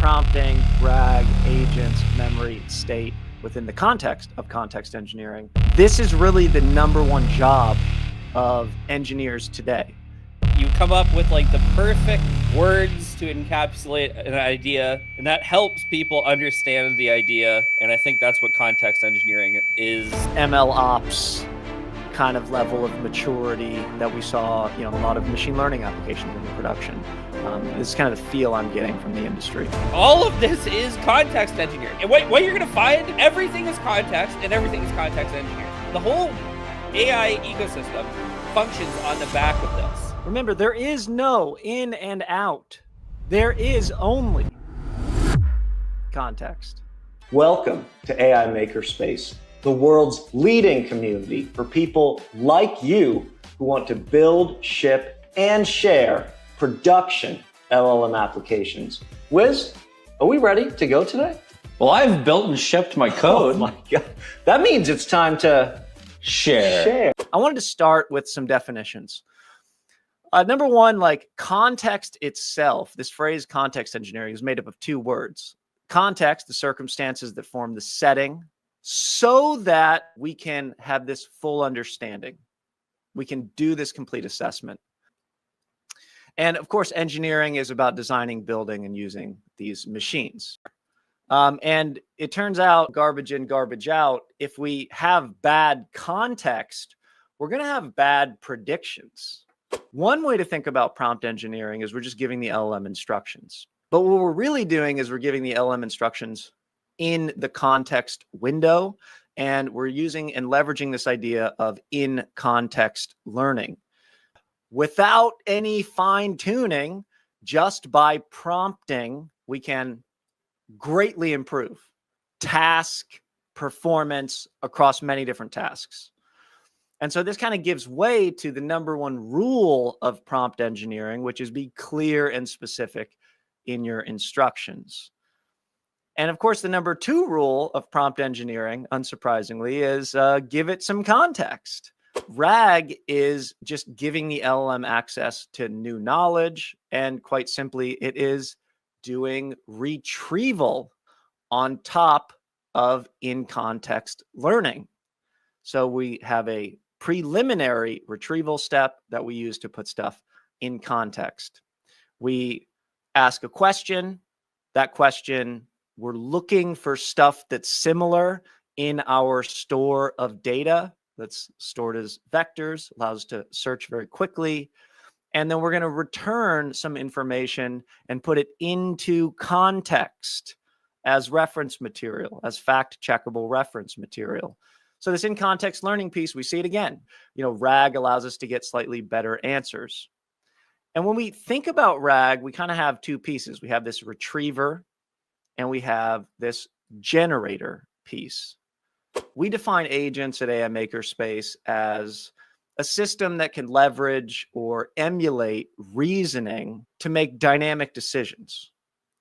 prompting, RAG, agents, memory, state within the context of context engineering. This is really the number one job of engineers today. You come up with like the perfect words to encapsulate an idea, and that helps people understand the idea. And I think that's what context engineering is. ML ops kind of level of maturity that we saw, a lot of machine learning applications in production. This is kind of the feel I'm getting from the industry. All of this is context engineering. And what you're going to find, everything is context and everything is context engineering. The whole AI ecosystem functions on the back of this. Remember, there is no in and out. There is only context. Welcome to AI Makerspace, the world's leading community for people like you who want to build, ship, and share production LLM applications. Wiz, are we ready to go today? Well, I've built and shipped my code. Oh my God. That means it's time to share. I wanted to start with some definitions. Number one, context itself, this phrase context engineering is made up of two words. Context, the circumstances that form the setting, so that we can have this full understanding. We can do this complete assessment. And of course, engineering is about designing, building, and using these machines. And it turns out, garbage in, garbage out, if we have bad context, we're going to have bad predictions. One way to think about prompt engineering is we're just giving the LLM instructions. But what we're really doing is we're giving the LLM instructions in the context window, and we're using and leveraging this idea of in-context learning. Without any fine-tuning, just by prompting, we can greatly improve task performance across many different tasks. And so this kind of gives way to the number one rule of prompt engineering, which is be clear and specific in your instructions. And of course, the number two rule of prompt engineering, unsurprisingly, is give it some context. RAG is just giving the LLM access to new knowledge. And quite simply, it is doing retrieval on top of in-context learning. So we have a preliminary retrieval step that we use to put stuff in context. We ask a question. That question, we're looking for stuff that's similar in our store of data that's stored as vectors, allows us to search very quickly. And then we're going to return some information and put it into context as reference material, as fact-checkable reference material. So this in-context learning piece, we see it again. RAG allows us to get slightly better answers. And when we think about RAG, we kind of have two pieces. We have this retriever and we have this generator piece. We define agents at AI Makerspace as a system that can leverage or emulate reasoning to make dynamic decisions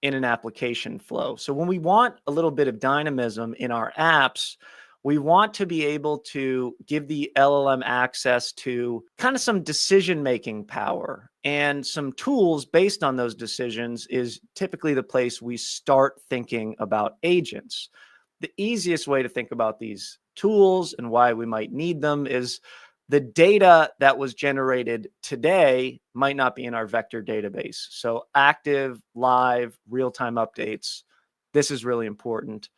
in an application flow. So when we want a little bit of dynamism in our apps, we want to be able to give the LLM access to kind of some decision-making power, and some tools based on those decisions is typically the place we start thinking about agents. The easiest way to think about these tools and why we might need them is the data that was generated today might not be in our vector database. So active, live, real-time updates. This is really important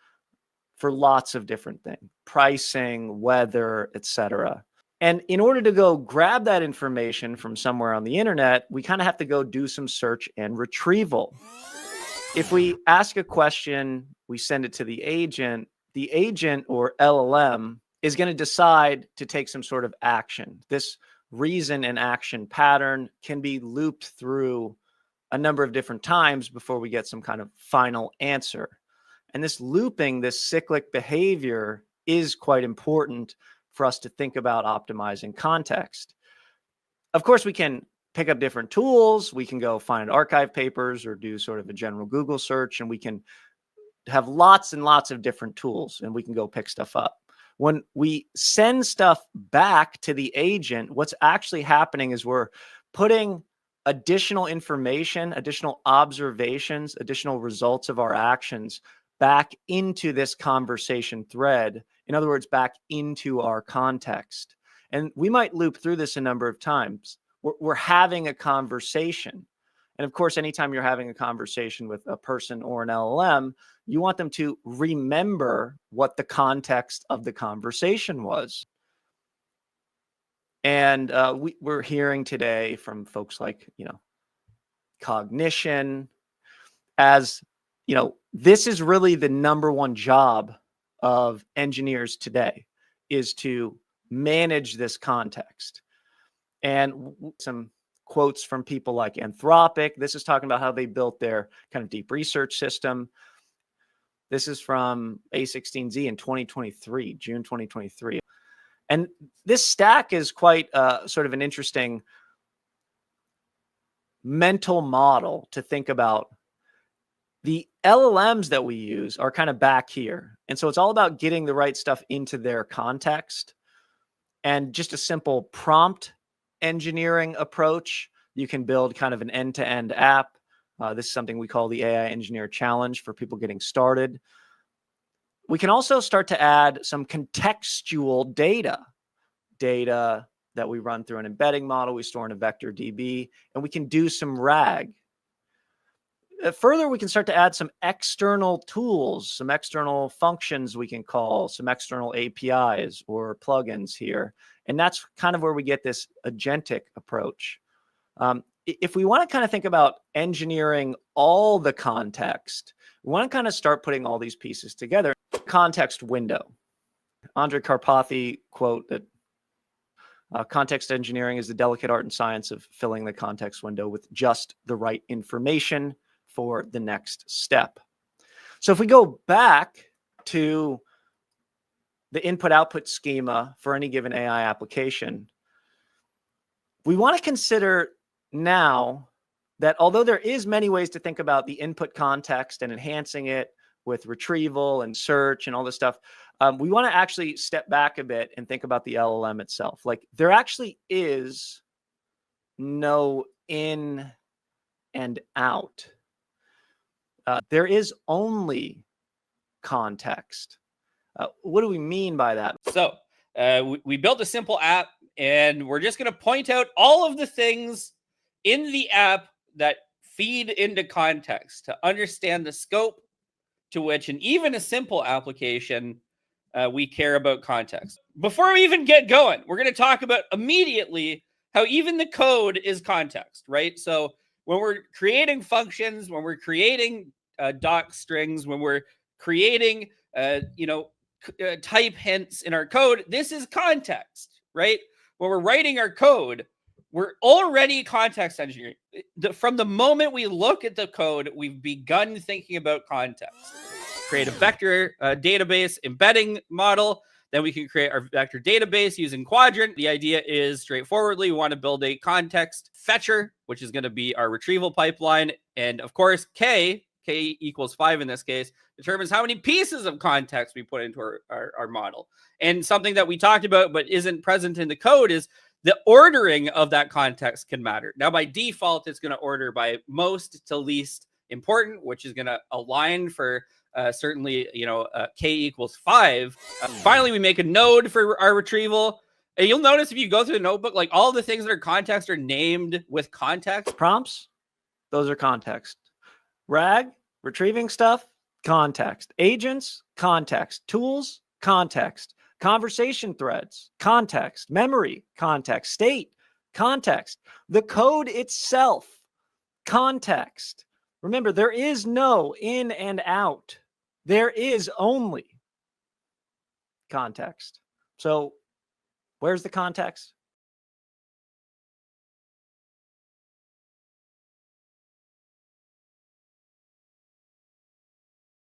for lots of different things, pricing, weather, etc. And in order to go grab that information from somewhere on the internet, we kind of have to go do some search and retrieval. If we ask a question, we send it to the agent or LLM is going to decide to take some sort of action. This reason and action pattern can be looped through a number of different times before we get some kind of final answer. And this looping, this cyclic behavior is quite important for us to think about optimizing context. Of course, we can pick up different tools. We can go find archive papers or do sort of a general Google search, and we can have lots and lots of different tools, and we can go pick stuff up. When we send stuff back to the agent, what's actually happening is we're putting additional information, additional observations, additional results of our actions back into this conversation thread. In other words, back into our context. And we might loop through this a number of times. We're having a conversation. And of course, anytime you're having a conversation with a person or an LLM, you want them to remember what the context of the conversation was. And we're hearing today from folks like, cognition, as, this is really the number one job of engineers today, is to manage this context. And some quotes from people like Anthropic. This is talking about how they built their kind of deep research system. This is from A16Z in 2023, June 2023. And this stack is quite sort of an interesting mental model to think about. The LLMs that we use are kind of back here. And so it's all about getting the right stuff into their context. And just a simple prompt engineering approach, you can build kind of an end-to-end app. This is something we call the AI Engineer Challenge for people getting started. We can also start to add some contextual data that we run through an embedding model, we store in a vector DB, and we can do some RAG. Further, we can start to add some external tools, some external functions we can call, some external APIs or plugins here. And that's kind of where we get this agentic approach. If we want to kind of think about engineering all the context, we want to kind of start putting all these pieces together. Context window. Andre Karpathy quote that context engineering is the delicate art and science of filling the context window with just the right information for the next step. So if we go back to the input-output schema for any given AI application, we want to consider now that although there is many ways to think about the input context and enhancing it with retrieval and search and all this stuff, we want to actually step back a bit and think about the LLM itself. Like, there actually is no in and out. There is only context. What do we mean by that? So we built a simple app, and we're just going to point out all of the things in the app that feed into context to understand the scope to which, and even a simple application, we care about context. Before we even get going, we're going to talk about immediately how even the code is context, right? So when we're creating functions, when we're creating doc strings, when we're creating, type hints in our code, this is context, right? When we're writing our code, we're already context engineering. From the moment we look at the code, we've begun thinking about context. Create a vector database embedding model. Then we can create our vector database using Quadrant. The idea is straightforwardly, we want to build a context fetcher, which is going to be our retrieval pipeline. And of course, K equals 5 in this case, determines how many pieces of context we put into our model. And something that we talked about but isn't present in the code is the ordering of that context can matter. Now, by default, it's going to order by most to least important, which is going to align for certainly, K equals 5. Finally, we make a node for our retrieval. And you'll notice if you go through the notebook, like all the things that are context are named with context. Prompts, those are context. RAG, retrieving stuff, context. Agents, context. Tools, context. Conversation threads, context. Memory, context. State, context. The code itself, context. Remember, there is no in and out. There is only context. So where's the context?